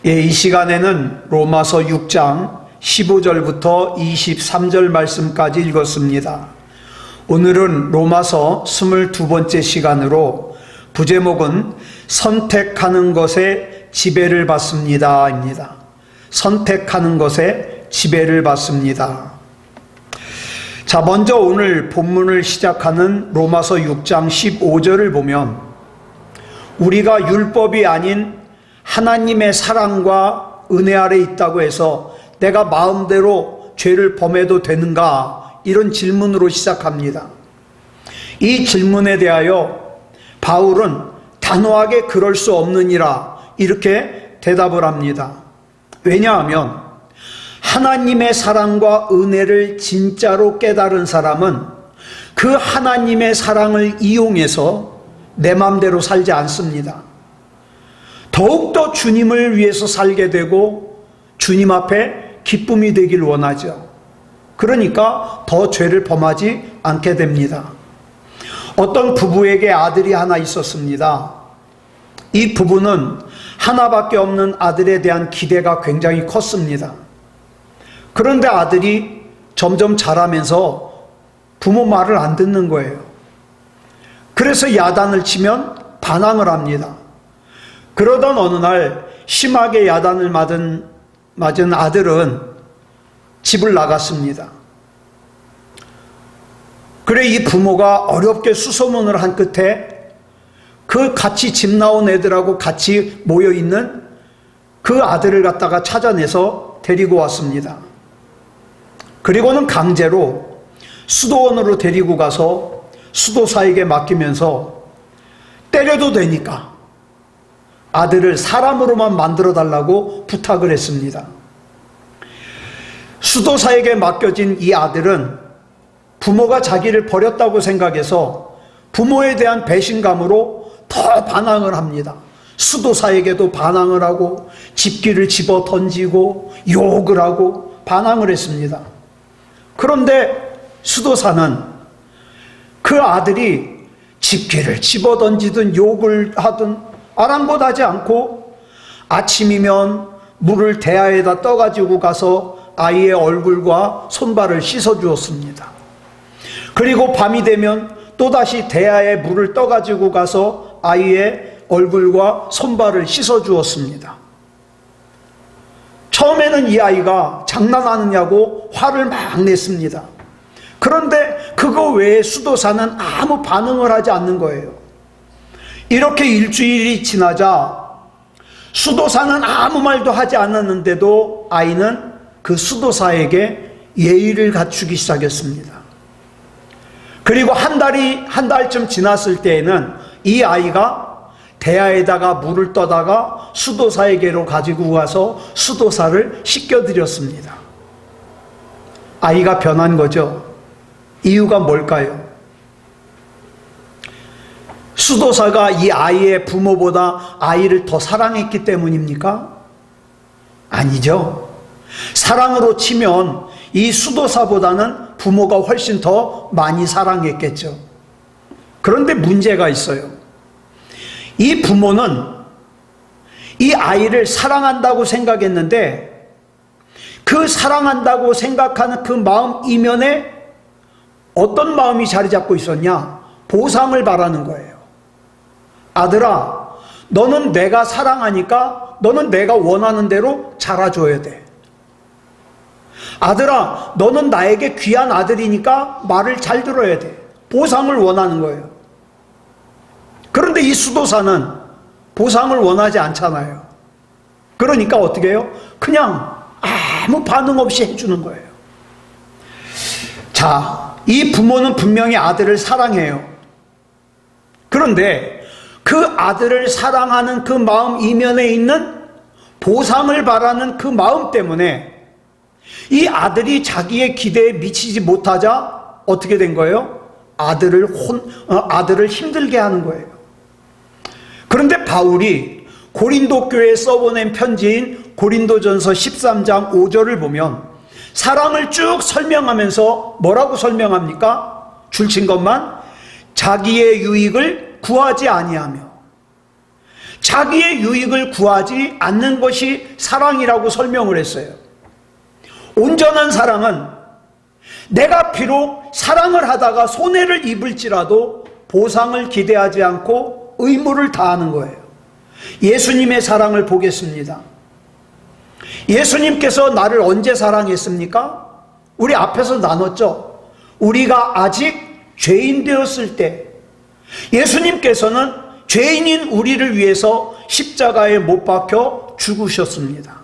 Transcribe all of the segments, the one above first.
이 시간에는 로마서 6장 15절부터 23절 말씀까지 읽었습니다. 오늘은 로마서 22번째 시간으로 부제목은 선택하는 것에 지배를 받습니다 입니다. 선택하는 것에 지배를 받습니다. 자, 먼저 오늘 본문을 시작하는 로마서 6장 15절을 보면 우리가 율법이 아닌 하나님의 사랑과 은혜 아래 있다고 해서 내가 마음대로 죄를 범해도 되는가? 이런 질문으로 시작합니다. 이 질문에 대하여 바울은 단호하게 그럴 수 없느니라 이렇게 대답을 합니다. 왜냐하면 하나님의 사랑과 은혜를 진짜로 깨달은 사람은 그 하나님의 사랑을 이용해서 내 마음대로 살지 않습니다. 더욱더 주님을 위해서 살게 되고 주님 앞에 기쁨이 되길 원하죠. 그러니까 더 죄를 범하지 않게 됩니다. 어떤 부부에게 아들이 하나 있었습니다. 이 부부는 하나밖에 없는 아들에 대한 기대가 굉장히 컸습니다. 그런데 아들이 점점 자라면서 부모 말을 안 듣는 거예요. 그래서 야단을 치면 반항을 합니다. 그러던 어느 날 심하게 야단을 맞은 아들은 집을 나갔습니다. 그래 이 부모가 어렵게 수소문을 한 끝에 그 같이 집 나온 애들하고 같이 모여있는 그 아들을 갖다가 찾아내서 데리고 왔습니다. 그리고는 강제로 수도원으로 데리고 가서 수도사에게 맡기면서 때려도 되니까 아들을 사람으로만 만들어 달라고 부탁을 했습니다. 수도사에게 맡겨진 이 아들은 부모가 자기를 버렸다고 생각해서 부모에 대한 배신감으로 더 반항을 합니다. 수도사에게도 반항을 하고 집기를 집어 던지고 욕을 하고 반항을 했습니다. 그런데 수도사는 그 아들이 집기를 집어 던지든 욕을 하든 아랑곳하지 않고 아침이면 물을 대야에다 떠가지고 가서 아이의 얼굴과 손발을 씻어 주었습니다. 그리고 밤이 되면 또다시 대야에 물을 떠가지고 가서 아이의 얼굴과 손발을 씻어 주었습니다. 처음에는 이 아이가 장난하느냐고 화를 막 냈습니다. 그런데 그거 외에 수도사는 아무 반응을 하지 않는 거예요. 이렇게 일주일이 지나자 수도사는 아무 말도 하지 않았는데도 아이는 그 수도사에게 예의를 갖추기 시작했습니다. 그리고 한 달쯤 지났을 때에는 이 아이가 대야에다가 물을 떠다가 수도사에게로 가지고 가서 수도사를 씻겨드렸습니다. 아이가 변한 거죠. 이유가 뭘까요? 수도사가 이 아이의 부모보다 아이를 더 사랑했기 때문입니까? 아니죠. 사랑으로 치면 이 수도사보다는 부모가 훨씬 더 많이 사랑했겠죠. 그런데 문제가 있어요. 이 부모는 이 아이를 사랑한다고 생각했는데 그 사랑한다고 생각하는 그 마음 이면에 어떤 마음이 자리 잡고 있었냐? 보상을 바라는 거예요. 아들아, 너는 내가 사랑하니까 너는 내가 원하는 대로 자라줘야 돼. 아들아, 너는 나에게 귀한 아들이니까 말을 잘 들어야 돼. 보상을 원하는 거예요. 그런데 이 수도사는 보상을 원하지 않잖아요. 그러니까 어떻게 해요? 그냥 아무 반응 없이 해주는 거예요. 자, 이 부모는 분명히 아들을 사랑해요. 그런데 그 아들을 사랑하는 그 마음 이면에 있는 보상을 바라는 그 마음 때문에 이 아들이 자기의 기대에 미치지 못하자 어떻게 된 거예요? 아들을 힘들게 하는 거예요. 그런데 바울이 고린도 교회에 써보낸 편지인 고린도전서 13장 5절을 보면 사랑을 쭉 설명하면서 뭐라고 설명합니까? 줄친 것만 자기의 유익을 구하지 아니하며 자기의 유익을 구하지 않는 것이 사랑이라고 설명을 했어요. 온전한 사랑은 내가 비록 사랑을 하다가 손해를 입을지라도 보상을 기대하지 않고 의무를 다하는 거예요. 예수님의 사랑을 보겠습니다. 예수님께서 나를 언제 사랑했습니까? 우리 앞에서 나눴죠. 우리가 아직 죄인 되었을 때 예수님께서는 죄인인 우리를 위해서 십자가에 못 박혀 죽으셨습니다.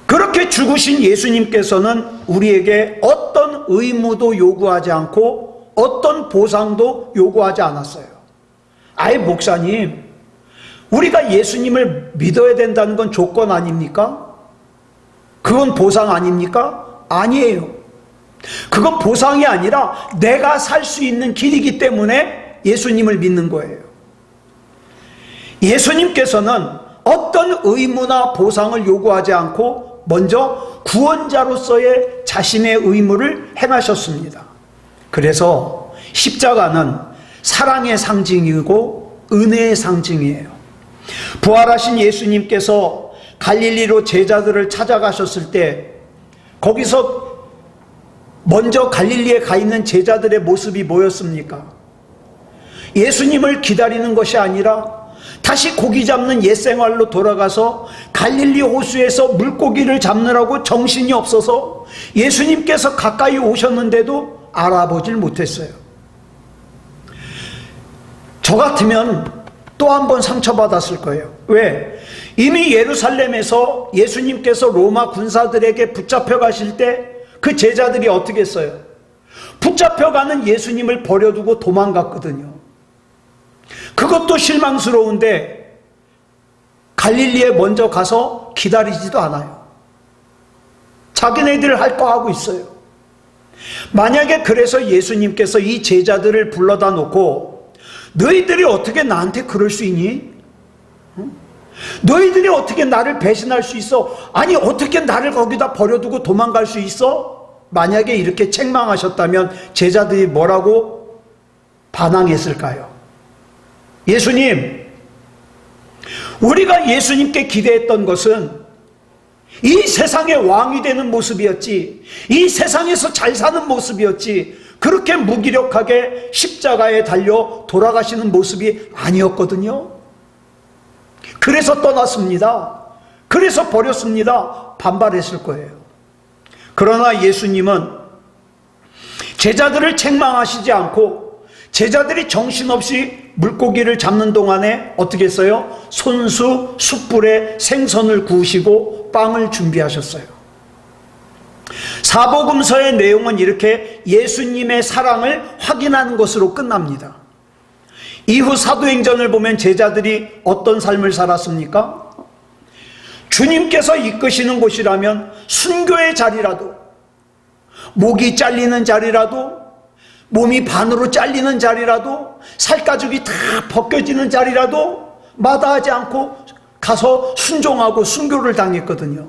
그렇게 죽으신 예수님께서는 우리에게 어떤 의무도 요구하지 않고 어떤 보상도 요구하지 않았어요. 아예 목사님, 우리가 예수님을 믿어야 된다는 건 조건 아닙니까? 그건 보상 아닙니까? 아니에요. 그건 보상이 아니라 내가 살 수 있는 길이기 때문에 예수님을 믿는 거예요. 예수님께서는 어떤 의무나 보상을 요구하지 않고 먼저 구원자로서의 자신의 의무를 행하셨습니다. 그래서 십자가는 사랑의 상징이고 은혜의 상징이에요. 부활하신 예수님께서 갈릴리로 제자들을 찾아가셨을 때 거기서 먼저 갈릴리에 가 있는 제자들의 모습이 뭐였습니까? 예수님을 기다리는 것이 아니라 다시 고기 잡는 옛 생활로 돌아가서 갈릴리 호수에서 물고기를 잡느라고 정신이 없어서 예수님께서 가까이 오셨는데도 알아보질 못했어요. 저 같으면 또 한 번 상처받았을 거예요. 왜? 이미 예루살렘에서 예수님께서 로마 군사들에게 붙잡혀 가실 때 그 제자들이 어떻게 했어요? 붙잡혀가는 예수님을 버려두고 도망갔거든요. 그것도 실망스러운데 갈릴리에 먼저 가서 기다리지도 않아요. 자기네들 할 거 하고 있어요. 만약에 그래서 예수님께서 이 제자들을 불러다 놓고 너희들이 어떻게 나한테 그럴 수 있니? 너희들이 어떻게 나를 배신할 수 있어? 아니 어떻게 나를 거기다 버려두고 도망갈 수 있어? 만약에 이렇게 책망하셨다면 제자들이 뭐라고 반항했을까요? 예수님, 우리가 예수님께 기대했던 것은 이 세상의 왕이 되는 모습이었지, 이 세상에서 잘 사는 모습이었지, 그렇게 무기력하게 십자가에 달려 돌아가시는 모습이 아니었거든요. 그래서 떠났습니다. 그래서 버렸습니다. 반발했을 거예요. 그러나 예수님은 제자들을 책망하시지 않고 제자들이 정신없이 물고기를 잡는 동안에 어떻게 했어요? 손수 숯불에 생선을 구우시고 빵을 준비하셨어요. 사복음서의 내용은 이렇게 예수님의 사랑을 확인하는 것으로 끝납니다. 이후 사도행전을 보면 제자들이 어떤 삶을 살았습니까? 주님께서 이끄시는 곳이라면 순교의 자리라도, 목이 잘리는 자리라도, 몸이 반으로 잘리는 자리라도, 살가죽이 다 벗겨지는 자리라도 마다하지 않고 가서 순종하고 순교를 당했거든요.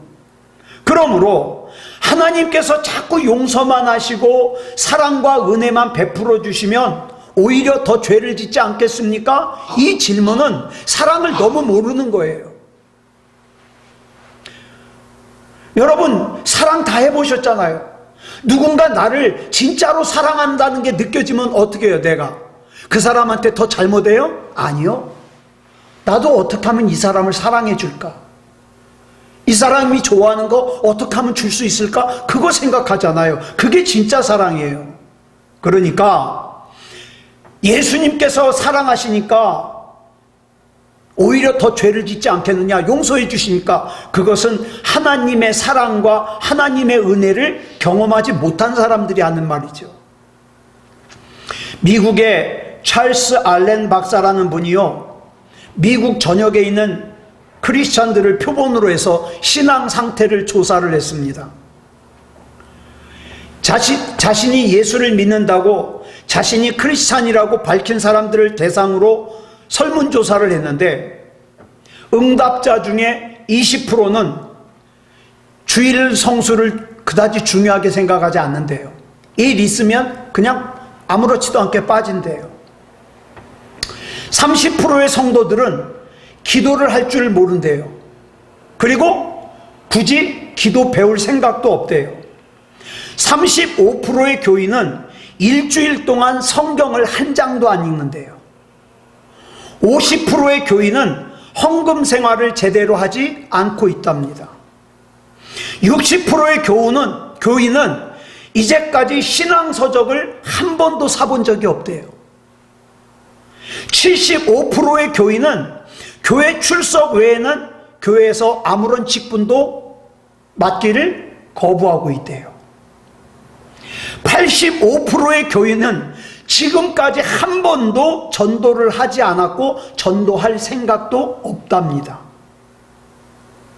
그러므로 하나님께서 자꾸 용서만 하시고 사랑과 은혜만 베풀어 주시면 오히려 더 죄를 짓지 않겠습니까? 이 질문은 사랑을 너무 모르는 거예요. 여러분, 사랑 다 해보셨잖아요. 누군가 나를 진짜로 사랑한다는 게 느껴지면 어떻게 해요? 내가 그 사람한테 더 잘못해요? 아니요. 나도 어떻게 하면 이 사람을 사랑해 줄까? 이 사람이 좋아하는 거 어떻게 하면 줄 수 있을까? 그거 생각하잖아요. 그게 진짜 사랑이에요. 그러니까 예수님께서 사랑하시니까 오히려 더 죄를 짓지 않겠느냐, 용서해 주시니까, 그것은 하나님의 사랑과 하나님의 은혜를 경험하지 못한 사람들이 하는 말이죠. 미국의 찰스 알렌 박사라는 분이요, 미국 전역에 있는 크리스찬들을 표본으로 해서 신앙 상태를 조사를 했습니다. 자신이 예수를 믿는다고 자신이 크리스찬이라고 밝힌 사람들을 대상으로 설문조사를 했는데 응답자 중에 20%는 주일 성수를 그다지 중요하게 생각하지 않는데요. 일 있으면 그냥 아무렇지도 않게 빠진대요. 30%의 성도들은 기도를 할 줄 모른대요. 그리고 굳이 기도 배울 생각도 없대요. 35%의 교인은 일주일 동안 성경을 한 장도 안 읽는데요. 50%의 교인은 헌금 생활을 제대로 하지 않고 있답니다. 60%의 교인은 이제까지 신앙서적을 한 번도 사본 적이 없대요. 75%의 교인은 교회 출석 외에는 교회에서 아무런 직분도 맡기를 거부하고 있대요. 85%의 교인은 지금까지 한 번도 전도를 하지 않았고 전도할 생각도 없답니다.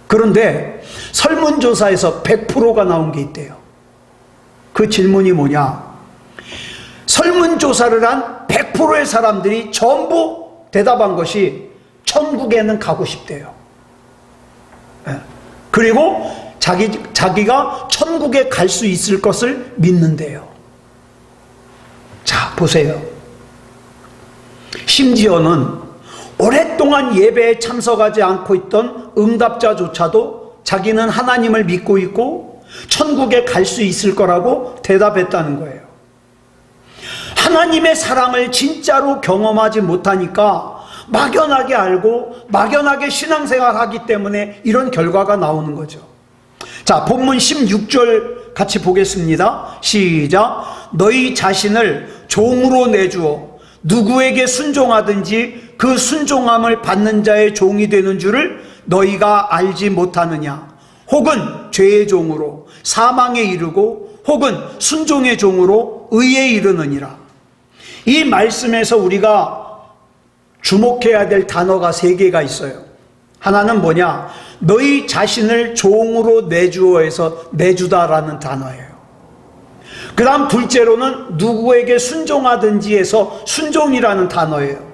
그런데 설문조사에서 100%가 나온 게 있대요. 그 질문이 뭐냐? 설문조사를 한 100%의 사람들이 전부 대답한 것이 천국에는 가고 싶대요. 그리고 자기가 천국에 갈 수 있을 것을 믿는데요. 자, 보세요. 심지어는 오랫동안 예배에 참석하지 않고 있던 응답자조차도 자기는 하나님을 믿고 있고 천국에 갈 수 있을 거라고 대답했다는 거예요. 하나님의 사랑을 진짜로 경험하지 못하니까 막연하게 알고 막연하게 신앙생활하기 때문에 이런 결과가 나오는 거죠. 자, 본문 16절 같이 보겠습니다. 시작. 너희 자신을 종으로 내주어 누구에게 순종하든지 그 순종함을 받는 자의 종이 되는 줄을 너희가 알지 못하느냐? 혹은 죄의 종으로 사망에 이르고 혹은 순종의 종으로 의에 이르느니라. 이 말씀에서 우리가 주목해야 될 단어가 3개가 있어요. 하나는 뭐냐? 너희 자신을 종으로 내주어에서 내주다라는 단어예요. 그 다음 둘째로는 누구에게 순종하든지 해서 순종이라는 단어예요.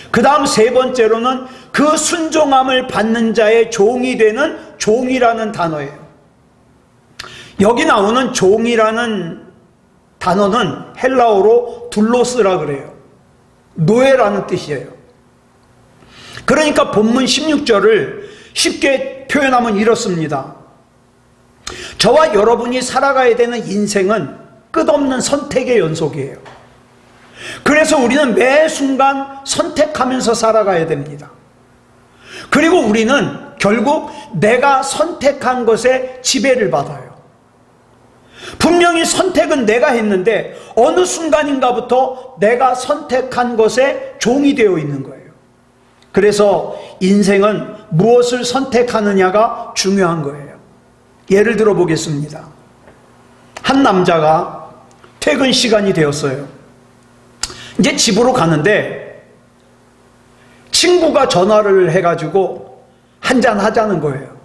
그 다음 세 번째로는 그 순종함을 받는 자의 종이 되는 종이라는 단어예요. 여기 나오는 종이라는 단어는 헬라어로 둘로스라 그래요. 노예라는 뜻이에요. 그러니까 본문 16절을 쉽게 표현하면 이렇습니다. 저와 여러분이 살아가야 되는 인생은 끝없는 선택의 연속이에요. 그래서 우리는 매 순간 선택하면서 살아가야 됩니다. 그리고 우리는 결국 내가 선택한 것에 지배를 받아요. 분명히 선택은 내가 했는데 어느 순간인가부터 내가 선택한 것에 종이 되어 있는 거예요. 그래서 인생은 무엇을 선택하느냐가 중요한 거예요. 예를 들어 보겠습니다. 한 남자가 퇴근 시간이 되었어요. 이제 집으로 가는데 친구가 전화를 해가지고 한잔 하자는 거예요.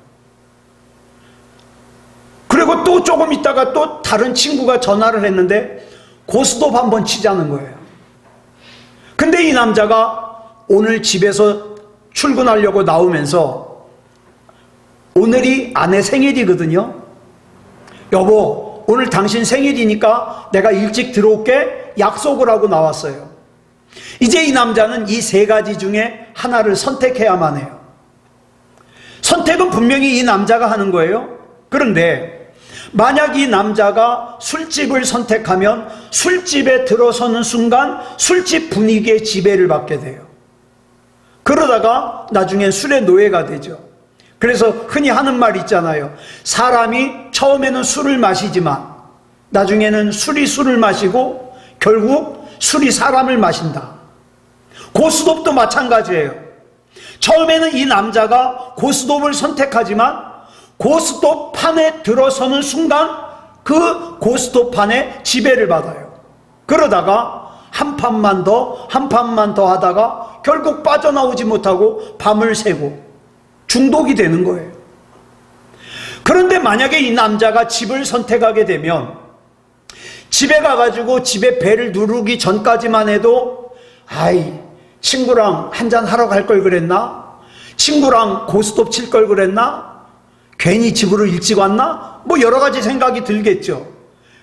그리고 또 조금 있다가 또 다른 친구가 전화를 했는데 고스톱 한번 치자는 거예요. 근데 이 남자가 오늘 집에서 출근하려고 나오면서 오늘이 아내 생일이거든요. 여보, 오늘 당신 생일이니까 내가 일찍 들어올게 약속을 하고 나왔어요. 이제 이 남자는 이 3가지 중에 하나를 선택해야만 해요. 선택은 분명히 이 남자가 하는 거예요. 그런데 만약 이 남자가 술집을 선택하면 술집에 들어서는 순간 술집 분위기에 지배를 받게 돼요. 그러다가 나중엔 술의 노예가 되죠. 그래서 흔히 하는 말 있잖아요. 사람이 처음에는 술을 마시지만 나중에는 술이 술을 마시고 결국 술이 사람을 마신다. 고스톱도 마찬가지예요. 처음에는 이 남자가 고스톱을 선택하지만 고스톱 판에 들어서는 순간 그 고스톱 판에 지배를 받아요. 그러다가 한 판만 더 하다가 결국 빠져나오지 못하고 밤을 새고 중독이 되는 거예요. 그런데 만약에 이 남자가 집을 선택하게 되면 집에 가가지고 집에 벨을 누르기 전까지만 해도 친구랑 한잔 하러 갈 걸 그랬나? 친구랑 고스톱 칠 걸 그랬나? 괜히 집으로 일찍 왔나? 뭐 여러 가지 생각이 들겠죠.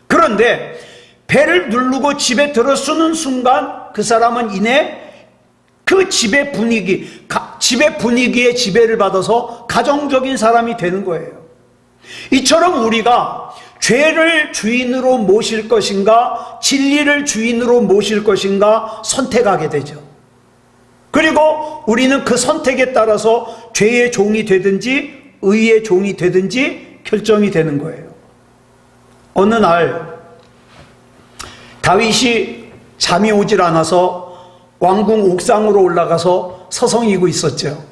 그런데 벨을 누르고 집에 들어서는 순간 그 사람은 이내 그 집의 분위기에 지배를 받아서 가정적인 사람이 되는 거예요. 이처럼 우리가 죄를 주인으로 모실 것인가, 진리를 주인으로 모실 것인가 선택하게 되죠. 그리고 우리는 그 선택에 따라서 죄의 종이 되든지 의의 종이 되든지 결정이 되는 거예요. 어느 날 다윗이 잠이 오질 않아서 왕궁 옥상으로 올라가서 서성이고 있었죠.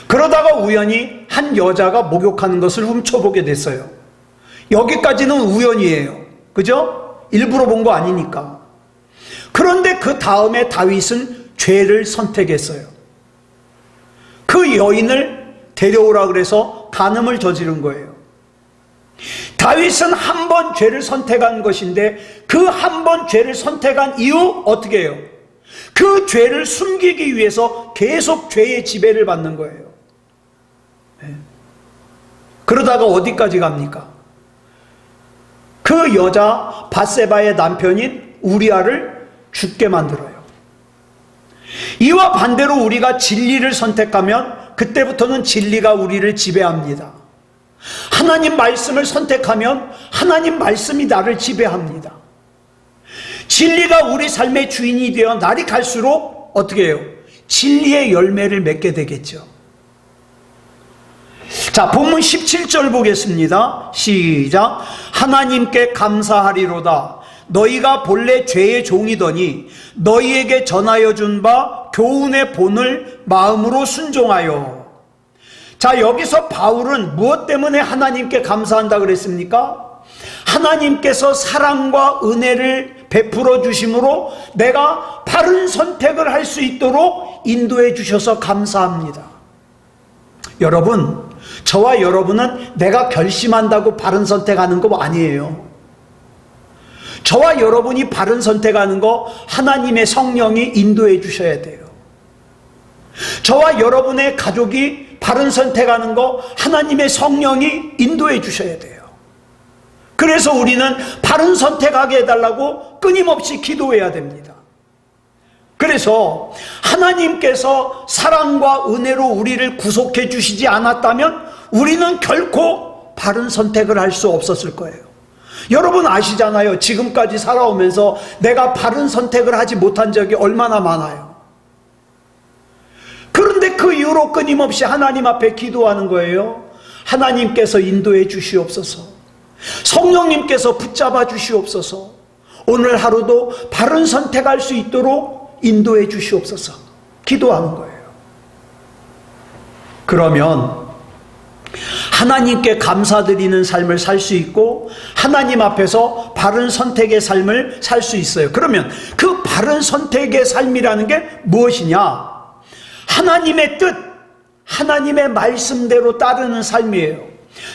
그러다가 우연히 한 여자가 목욕하는 것을 훔쳐보게 됐어요. 여기까지는 우연이에요. 그죠? 일부러 본 거 아니니까. 그런데 그 다음에 다윗은 죄를 선택했어요. 그 여인을 데려오라 그래서 간음을 저지른 거예요. 다윗은 한 번 죄를 선택한 것인데 그 한 번 죄를 선택한 이후 어떻게 해요? 그 죄를 숨기기 위해서 계속 죄의 지배를 받는 거예요. 그러다가 어디까지 갑니까? 그 여자 밧세바의 남편인 우리아를 죽게 만들어요. 이와 반대로 우리가 진리를 선택하면 그때부터는 진리가 우리를 지배합니다. 하나님 말씀을 선택하면 하나님 말씀이 나를 지배합니다. 진리가 우리 삶의 주인이 되어 날이 갈수록 어떻게 해요? 진리의 열매를 맺게 되겠죠. 자, 본문 17절 보겠습니다. 시작. 하나님께 감사하리로다. 너희가 본래 죄의 종이더니 너희에게 전하여 준 바 교훈의 본을 마음으로 순종하여. 자, 여기서 바울은 무엇 때문에 하나님께 감사한다 그랬습니까? 하나님께서 사랑과 은혜를 베풀어 주심으로 내가 바른 선택을 할 수 있도록 인도해 주셔서 감사합니다. 여러분, 저와 여러분은 내가 결심한다고 바른 선택하는 거 아니에요. 저와 여러분이 바른 선택하는 거 하나님의 성령이 인도해 주셔야 돼요. 저와 여러분의 가족이 바른 선택하는 거 하나님의 성령이 인도해 주셔야 돼요. 그래서 우리는 바른 선택하게 해달라고 끊임없이 기도해야 됩니다. 그래서 하나님께서 사랑과 은혜로 우리를 구속해 주시지 않았다면 우리는 결코 바른 선택을 할 수 없었을 거예요. 여러분 아시잖아요. 지금까지 살아오면서 내가 바른 선택을 하지 못한 적이 얼마나 많아요. 그런데 그 이후로 끊임없이 하나님 앞에 기도하는 거예요. 하나님께서 인도해 주시옵소서. 성령님께서 붙잡아 주시옵소서. 오늘 하루도 바른 선택할 수 있도록 인도해 주시옵소서. 기도하는 거예요. 그러면 하나님께 감사드리는 삶을 살 수 있고 하나님 앞에서 바른 선택의 삶을 살 수 있어요. 그러면 그 바른 선택의 삶이라는 게 무엇이냐? 하나님의 뜻, 하나님의 말씀대로 따르는 삶이에요.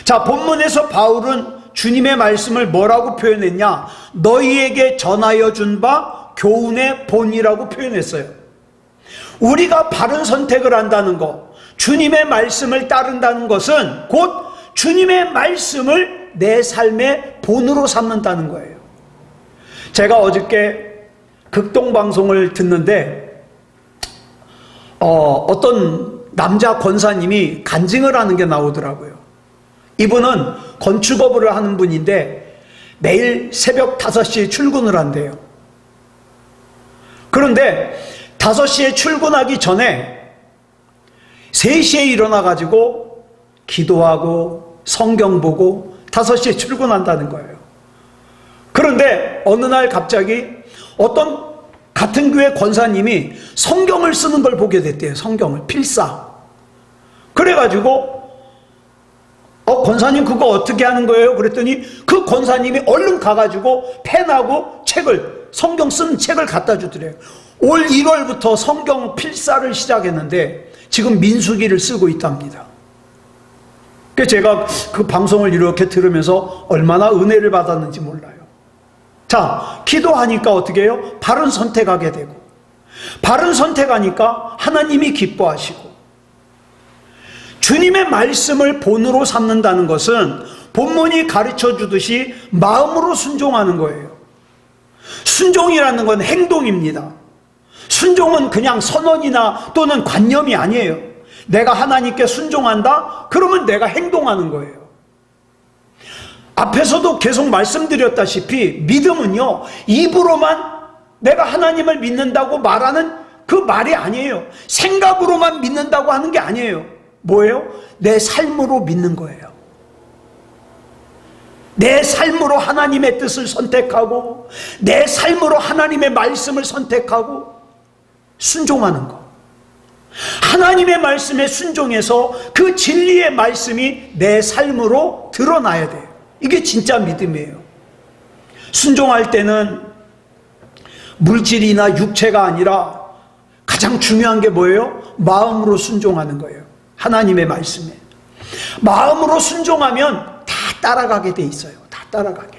자, 본문에서 바울은 주님의 말씀을 뭐라고 표현했냐? 너희에게 전하여 준 바 교훈의 본이라고 표현했어요. 우리가 바른 선택을 한다는 것, 주님의 말씀을 따른다는 것은 곧 주님의 말씀을 내 삶의 본으로 삼는다는 거예요. 제가 어저께 극동방송을 듣는데 어떤 남자 권사님이 간증을 하는 게 나오더라고요. 이분은 건축업을 하는 분인데 매일 새벽 5시에 출근을 한대요. 그런데 5시에 출근하기 전에 3시에 일어나가지고 기도하고 성경 보고 5시에 출근한다는 거예요. 그런데 어느 날 갑자기 어떤 같은 교회 권사님이 성경을 쓰는 걸 보게 됐대요. 성경을 필사. 그래가지고 권사님 그거 어떻게 하는 거예요? 그랬더니 그 권사님이 얼른 가가지고 펜하고 책을, 성경 쓴 책을 갖다 주더래요. 올 1월부터 성경 필사를 시작했는데 지금 민수기를 쓰고 있답니다. 그래서 제가 그 방송을 이렇게 들으면서 얼마나 은혜를 받았는지 몰라요. 자, 기도하니까 어떻게 해요? 바른 선택하게 되고, 바른 선택하니까 하나님이 기뻐하시고, 주님의 말씀을 본으로 삼는다는 것은 본문이 가르쳐 주듯이 마음으로 순종하는 거예요. 순종이라는 건 행동입니다. 순종은 그냥 선언이나 또는 관념이 아니에요. 내가 하나님께 순종한다? 그러면 내가 행동하는 거예요. 앞에서도 계속 말씀드렸다시피 믿음은요, 입으로만 내가 하나님을 믿는다고 말하는 그 말이 아니에요. 생각으로만 믿는다고 하는 게 아니에요. 뭐예요? 내 삶으로 믿는 거예요. 내 삶으로 하나님의 뜻을 선택하고 내 삶으로 하나님의 말씀을 선택하고 순종하는 거. 하나님의 말씀에 순종해서 그 진리의 말씀이 내 삶으로 드러나야 돼요. 이게 진짜 믿음이에요. 순종할 때는 물질이나 육체가 아니라 가장 중요한 게 뭐예요? 마음으로 순종하는 거예요. 하나님의 말씀에. 마음으로 순종하면 다 따라가게 돼 있어요. 다 따라가게.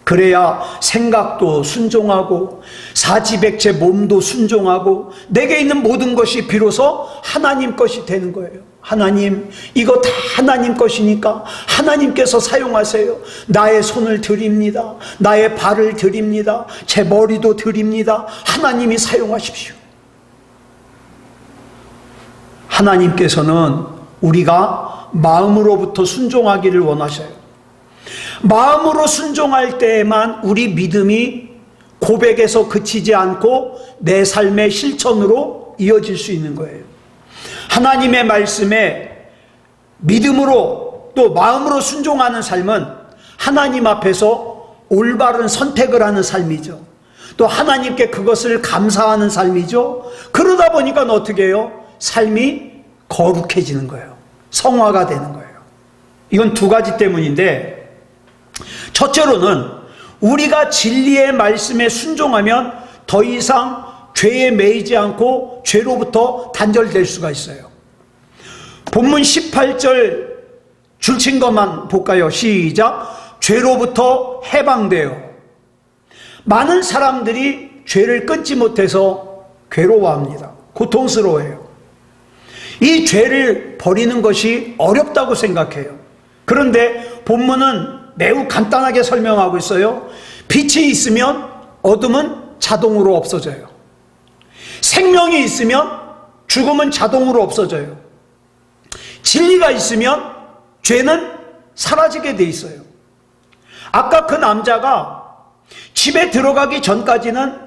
그래야 생각도 순종하고 사지백체 몸도 순종하고 내게 있는 모든 것이 비로소 하나님 것이 되는 거예요. 하나님, 이거 다 하나님 것이니까 하나님께서 사용하세요. 나의 손을 드립니다. 나의 발을 드립니다. 제 머리도 드립니다. 하나님이 사용하십시오. 하나님께서는 우리가 마음으로부터 순종하기를 원하셔요. 마음으로 순종할 때에만 우리 믿음이 고백에서 그치지 않고 내 삶의 실천으로 이어질 수 있는 거예요. 하나님의 말씀에 믿음으로 또 마음으로 순종하는 삶은 하나님 앞에서 올바른 선택을 하는 삶이죠. 또 하나님께 그것을 감사하는 삶이죠. 그러다 보니까 어떻게 해요? 삶이 거룩해지는 거예요. 성화가 되는 거예요. 이건 두 가지 때문인데, 첫째로는 우리가 진리의 말씀에 순종하면 더 이상 죄에 매이지 않고 죄로부터 단절될 수가 있어요. 본문 18절 줄친 것만 볼까요? 시작. 죄로부터 해방되어. 많은 사람들이 죄를 끊지 못해서 괴로워합니다. 고통스러워해요. 이 죄를 버리는 것이 어렵다고 생각해요. 그런데 본문은 매우 간단하게 설명하고 있어요. 빛이 있으면 어둠은 자동으로 없어져요. 생명이 있으면 죽음은 자동으로 없어져요. 진리가 있으면 죄는 사라지게 돼 있어요. 아까 그 남자가 집에 들어가기 전까지는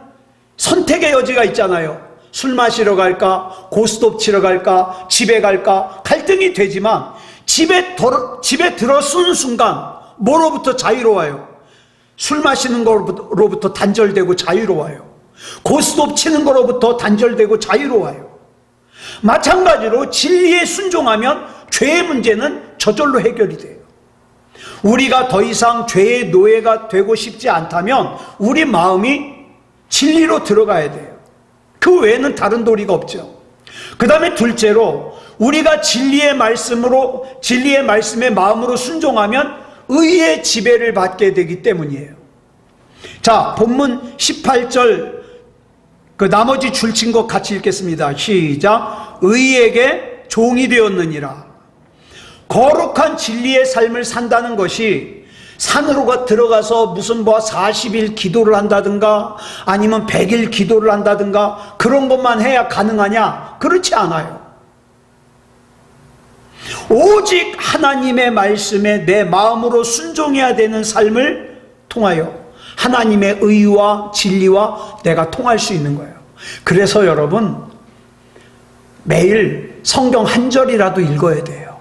선택의 여지가 있잖아요. 술 마시러 갈까, 고스톱 치러 갈까, 집에 갈까 갈등이 되지만 집에 들어선 순간 뭐로부터 자유로워요? 술 마시는 거로부터 단절되고 자유로워요. 고스톱 치는 거로부터 단절되고 자유로워요. 마찬가지로 진리에 순종하면 죄의 문제는 저절로 해결이 돼요. 우리가 더 이상 죄의 노예가 되고 싶지 않다면 우리 마음이 진리로 들어가야 돼요. 그 외에는 다른 도리가 없죠. 그 다음에 둘째로 우리가 진리의 말씀에 마음으로 순종하면 의의 지배를 받게 되기 때문이에요. 자, 본문 18절 그 나머지 줄친 것 같이 읽겠습니다. 시작. 의에게 종이 되었느니라. 거룩한 진리의 삶을 산다는 것이 산으로 들어가서 무슨 40일 기도를 한다든가 아니면 100일 기도를 한다든가 그런 것만 해야 가능하냐? 그렇지 않아요. 오직 하나님의 말씀에 내 마음으로 순종해야 되는 삶을 통하여 하나님의 의와 진리와 내가 통할 수 있는 거예요. 그래서 여러분 매일 성경 한 절이라도 읽어야 돼요.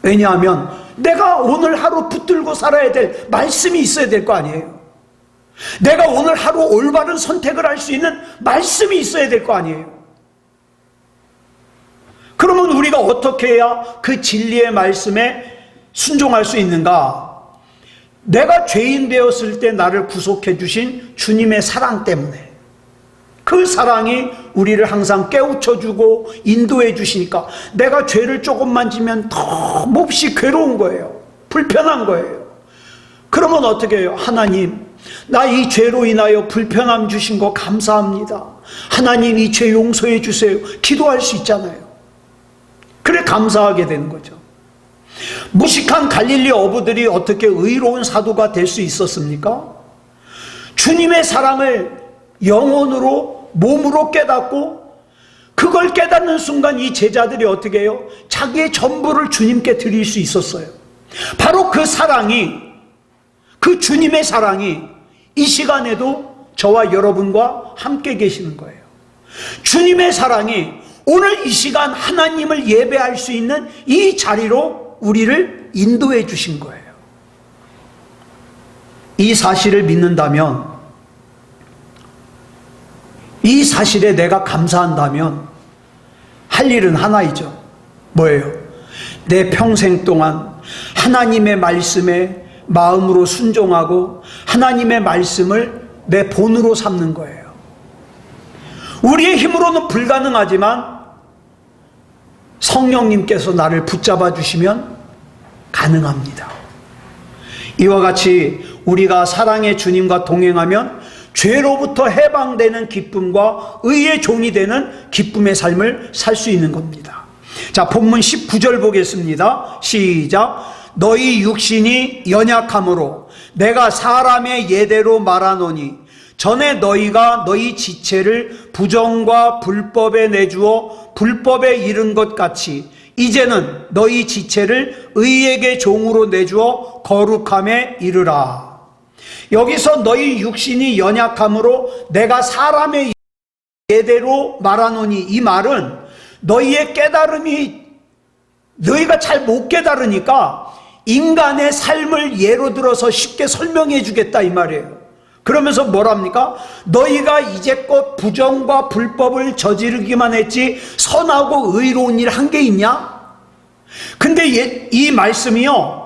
왜냐하면 내가 오늘 하루 붙들고 살아야 될 말씀이 있어야 될 거 아니에요. 내가 오늘 하루 올바른 선택을 할 수 있는 말씀이 있어야 될 거 아니에요. 그러면 우리가 어떻게 해야 그 진리의 말씀에 순종할 수 있는가? 내가 죄인 되었을 때 나를 구속해 주신 주님의 사랑 때문에, 그 사랑이 우리를 항상 깨우쳐주고 인도해 주시니까 내가 죄를 조금만 지면 더 몹시 괴로운 거예요. 불편한 거예요. 그러면 어떻게 해요? 하나님, 나 이 죄로 인하여 불편함 주신 거 감사합니다. 하나님 이 죄 용서해 주세요. 기도할 수 있잖아요. 그래 감사하게 되는 거죠. 무식한 갈릴리 어부들이 어떻게 의로운 사도가 될 수 있었습니까? 주님의 사랑을 영혼으로 몸으로 깨닫고, 그걸 깨닫는 순간 이 제자들이 어떻게 해요? 자기의 전부를 주님께 드릴 수 있었어요. 바로 그 사랑이, 그 주님의 사랑이 이 시간에도 저와 여러분과 함께 계시는 거예요. 주님의 사랑이 오늘 이 시간 하나님을 예배할 수 있는 이 자리로 우리를 인도해 주신 거예요. 이 사실을 믿는다면, 이 사실에 내가 감사한다면 할 일은 하나이죠. 뭐예요? 내 평생 동안 하나님의 말씀에 마음으로 순종하고 하나님의 말씀을 내 본으로 삼는 거예요. 우리의 힘으로는 불가능하지만 성령님께서 나를 붙잡아 주시면 가능합니다. 이와 같이 우리가 사랑의 주님과 동행하면 죄로부터 해방되는 기쁨과 의의 종이 되는 기쁨의 삶을 살 수 있는 겁니다. 자, 본문 19절 보겠습니다. 시작. 너희 육신이 연약함으로 내가 사람의 예대로 말하노니 전에 너희가 너희 지체를 부정과 불법에 내주어 불법에 이른 것 같이 이제는 너희 지체를 의에게 종으로 내주어 거룩함에 이르라. 여기서 너희 육신이 연약함으로 내가 사람의 예대로 말하노니, 이 말은 너희의 깨달음이, 너희가 잘 못 깨달으니까 인간의 삶을 예로 들어서 쉽게 설명해 주겠다 이 말이에요. 그러면서 뭐랍니까? 너희가 이제껏 부정과 불법을 저지르기만 했지 선하고 의로운 일 한 게 있냐? 근데 이 말씀이요,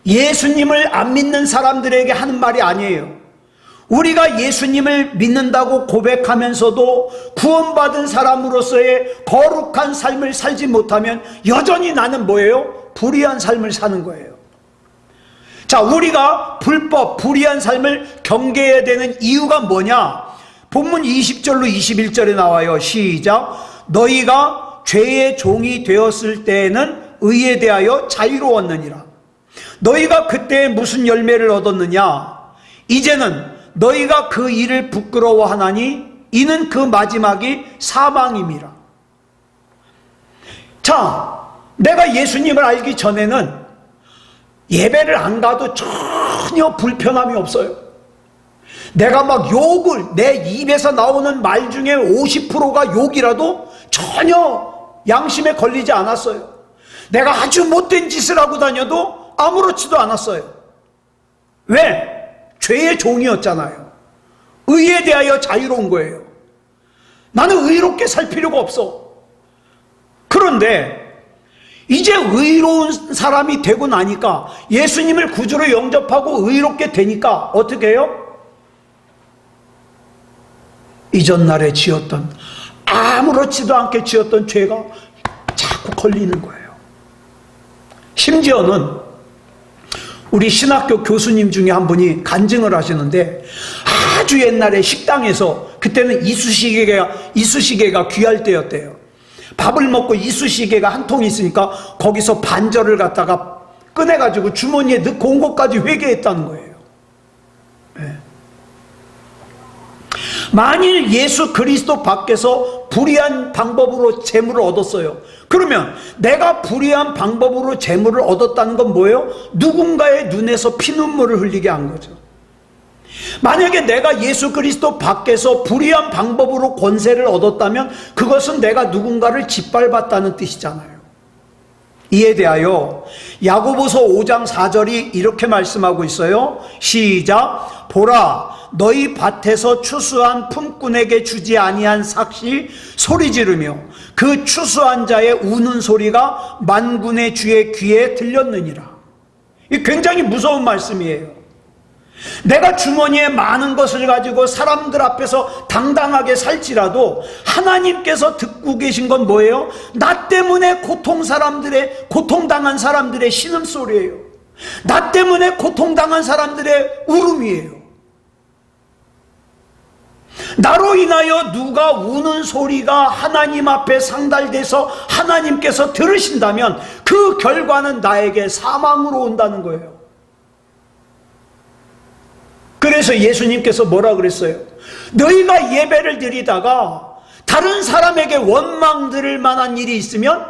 예수님을 안 믿는 사람들에게 하는 말이 아니에요. 우리가 예수님을 믿는다고 고백하면서도 구원받은 사람으로서의 거룩한 삶을 살지 못하면 여전히 나는 뭐예요? 불의한 삶을 사는 거예요. 자, 우리가 불법, 불의한 삶을 경계해야 되는 이유가 뭐냐? 본문 20절로 21절에 나와요. 시작. 너희가 죄의 종이 되었을 때에는 의에 대하여 자유로웠느니라. 너희가 그때 무슨 열매를 얻었느냐? 이제는 너희가 그 일을 부끄러워하나니 이는 그 마지막이 사망임이라. 자, 내가 예수님을 알기 전에는 예배를 안 가도 전혀 불편함이 없어요. 내가 막 욕을, 내 입에서 나오는 말 중에 50%가 욕이라도 전혀 양심에 걸리지 않았어요. 내가 아주 못된 짓을 하고 다녀도 아무렇지도 않았어요. 왜? 죄의 종이었잖아요. 의에 대하여 자유로운 거예요. 나는 의롭게 살 필요가 없어. 그런데 이제 의로운 사람이 되고 나니까, 예수님을 구주로 영접하고 의롭게 되니까 어떻게 해요? 이전날에 지었던, 아무렇지도 않게 지었던 죄가 자꾸 걸리는 거예요. 심지어는 우리 신학교 교수님 중에 한 분이 간증을 하시는데, 아주 옛날에 식당에서, 그때는 이쑤시개가 귀할 때였대요. 밥을 먹고 이쑤시개가 한 통 있으니까 거기서 반절을 갖다가 꺼내가지고 주머니에 넣고 온 것까지 회개했다는 거예요. 네. 만일 예수 그리스도 밖에서 불의한 방법으로 재물을 얻었어요. 그러면 내가 불의한 방법으로 재물을 얻었다는 건 뭐예요? 누군가의 눈에서 피눈물을 흘리게 한 거죠. 만약에 내가 예수 그리스도 밖에서 불의한 방법으로 권세를 얻었다면 그것은 내가 누군가를 짓밟았다는 뜻이잖아요. 이에 대하여 야고보서 5장 4절이 이렇게 말씀하고 있어요. 시작. 보라, 너희 밭에서 추수한 품꾼에게 주지 아니한 삭시 소리 지르며 그 추수한 자의 우는 소리가 만군의 주의 귀에 들렸느니라. 이 굉장히 무서운 말씀이에요. 내가 주머니에 많은 것을 가지고 사람들 앞에서 당당하게 살지라도 하나님께서 듣고 계신 건 뭐예요? 나 때문에 고통당한 사람들의 신음소리예요. 나 때문에 고통당한 사람들의 울음이에요. 나로 인하여 누가 우는 소리가 하나님 앞에 상달돼서 하나님께서 들으신다면 그 결과는 나에게 사망으로 온다는 거예요. 그래서 예수님께서 뭐라 그랬어요? 너희가 예배를 드리다가 다른 사람에게 원망 들을 만한 일이 있으면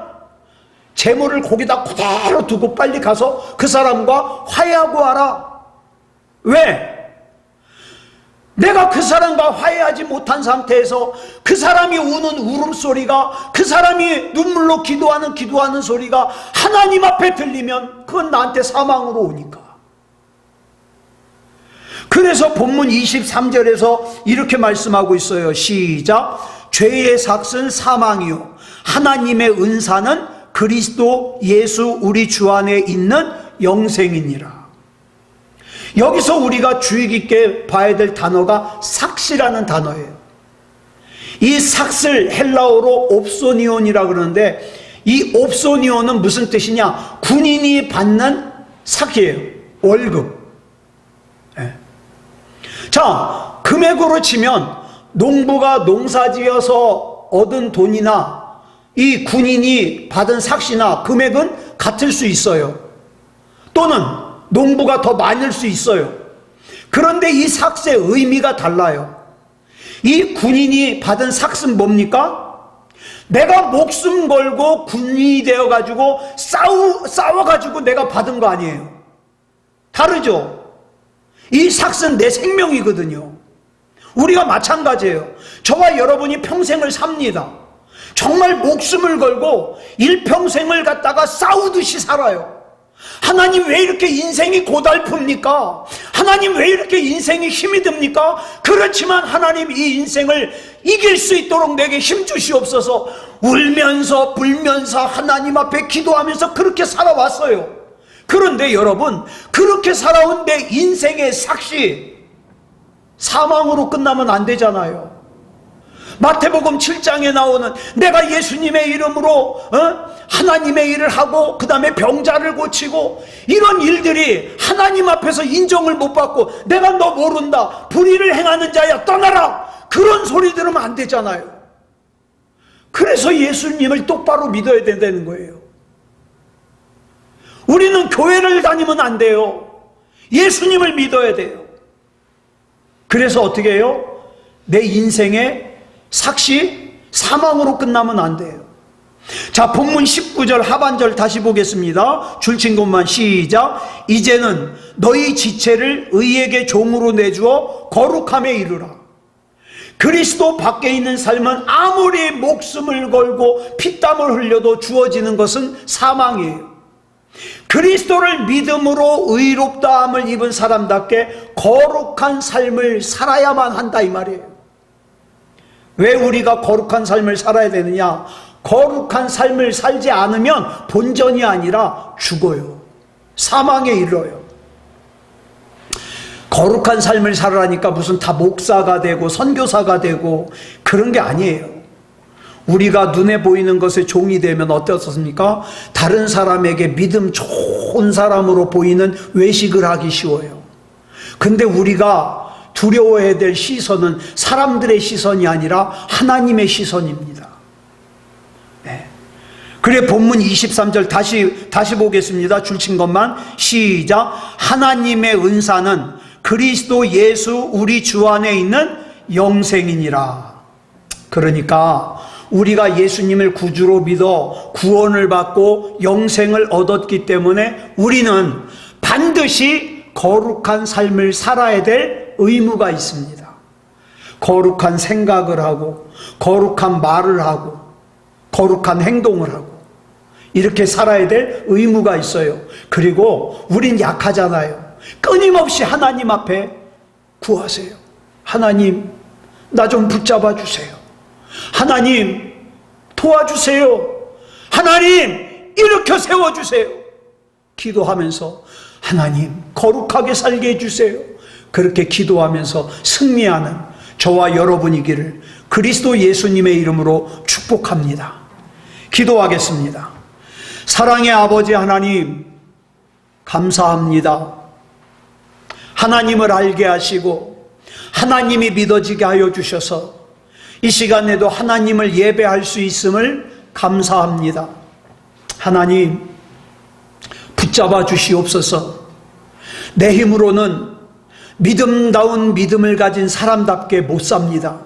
재물을 거기다 그대로 두고 빨리 가서 그 사람과 화해하고 와라. 왜? 내가 그 사람과 화해하지 못한 상태에서 그 사람이 우는 울음소리가, 그 사람이 눈물로 기도하는 소리가 하나님 앞에 들리면 그건 나한테 사망으로 오니까. 그래서 본문 23절에서 이렇게 말씀하고 있어요. 시작. 죄의 삭은 사망이요 하나님의 은사는 그리스도 예수 우리 주 안에 있는 영생이니라. 여기서 우리가 주의 깊게 봐야 될 단어가 삭시라는 단어예요. 이 삭을 헬라어로 옵소니온이라 그러는데, 이 옵소니온은 무슨 뜻이냐? 군인이 받는 삭이에요. 월급. 네. 자, 금액으로 치면 농부가 농사지어서 얻은 돈이나 이 군인이 받은 삭시나 금액은 같을 수 있어요. 또는 농부가 더 많을 수 있어요. 그런데 이 삭의 의미가 달라요. 이 군인이 받은 삭은 뭡니까? 내가 목숨 걸고 군인이 되어가지고 싸워가지고 내가 받은 거 아니에요. 다르죠? 이 삭은 내 생명이거든요. 우리가 마찬가지예요. 저와 여러분이 평생을 삽니다. 정말 목숨을 걸고 일평생을 갖다가 싸우듯이 살아요. 하나님 왜 이렇게 인생이 고달픕니까? 하나님 왜 이렇게 인생이 힘이 듭니까? 그렇지만 하나님 이 인생을 이길 수 있도록 내게 힘 주시옵소서. 울면서 불면서 하나님 앞에 기도하면서 그렇게 살아왔어요. 그런데 여러분, 그렇게 살아온 내 인생의 삭시 사망으로 끝나면 안 되잖아요. 마태복음 7장에 나오는 내가 예수님의 이름으로 하나님의 일을 하고 그 다음에 병자를 고치고 이런 일들이 하나님 앞에서 인정을 못 받고 내가 너 모른다, 불의를 행하는 자야 떠나라, 그런 소리 들으면 안 되잖아요. 그래서 예수님을 똑바로 믿어야 된다는 거예요. 우리는 교회를 다니면 안 돼요. 예수님을 믿어야 돼요. 그래서 어떻게 해요? 내 인생의 삭시 사망으로 끝나면 안 돼요. 자, 본문 19절 하반절 다시 보겠습니다. 줄친 것만 시작. 이제는 너희 지체를 의에게 종으로 내주어 거룩함에 이르라. 그리스도 밖에 있는 삶은 아무리 목숨을 걸고 피땀을 흘려도 주어지는 것은 사망이에요. 그리스도를 믿음으로 의롭다함을 입은 사람답게 거룩한 삶을 살아야만 한다 이 말이에요. 왜 우리가 거룩한 삶을 살아야 되느냐? 거룩한 삶을 살지 않으면 본전이 아니라 죽어요. 사망에 이르러요. 거룩한 삶을 살아라니까 무슨 다 목사가 되고 선교사가 되고 그런 게 아니에요. 우리가 눈에 보이는 것의 종이 되면 어떻습니까? 다른 사람에게 믿음 좋은 사람으로 보이는 외식을 하기 쉬워요. 근데 우리가 두려워해야 될 시선은 사람들의 시선이 아니라 하나님의 시선입니다. 네. 그래 본문 23절 다시 보겠습니다. 줄친 것만 시작. 하나님의 은사는 그리스도 예수 우리 주 안에 있는 영생이니라. 그러니까 우리가 예수님을 구주로 믿어 구원을 받고 영생을 얻었기 때문에 우리는 반드시 거룩한 삶을 살아야 될 의무가 있습니다. 거룩한 생각을 하고 거룩한 말을 하고 거룩한 행동을 하고 이렇게 살아야 될 의무가 있어요. 그리고 우린 약하잖아요. 끊임없이 하나님 앞에 구하세요. 하나님, 나 좀 붙잡아 주세요. 하나님, 도와주세요. 하나님, 일으켜 세워주세요. 기도하면서 하나님, 거룩하게 살게 해주세요. 그렇게 기도하면서 승리하는 저와 여러분이기를 그리스도 예수님의 이름으로 축복합니다. 기도하겠습니다. 사랑의 아버지 하나님, 감사합니다. 하나님을 알게 하시고 하나님이 믿어지게 하여 주셔서 이 시간에도 하나님을 예배할 수 있음을 감사합니다. 하나님, 붙잡아 주시옵소서. 내 힘으로는 믿음다운 믿음을 가진 사람답게 못 삽니다.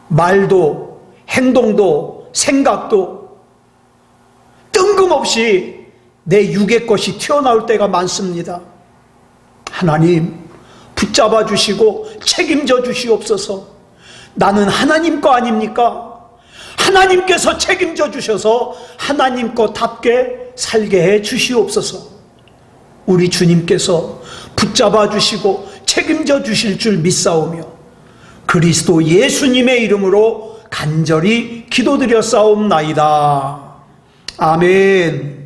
말도, 행동도, 생각도 뜬금없이 내 육의 것이 튀어나올 때가 많습니다. 하나님, 붙잡아 주시고 책임져 주시옵소서. 나는 하나님 거 아닙니까? 하나님께서 책임져 주셔서 하나님 거답게 살게 해 주시옵소서. 우리 주님께서 붙잡아 주시고 책임져 주실 줄 믿사오며 그리스도 예수님의 이름으로 간절히 기도드렸사옵나이다. 아멘.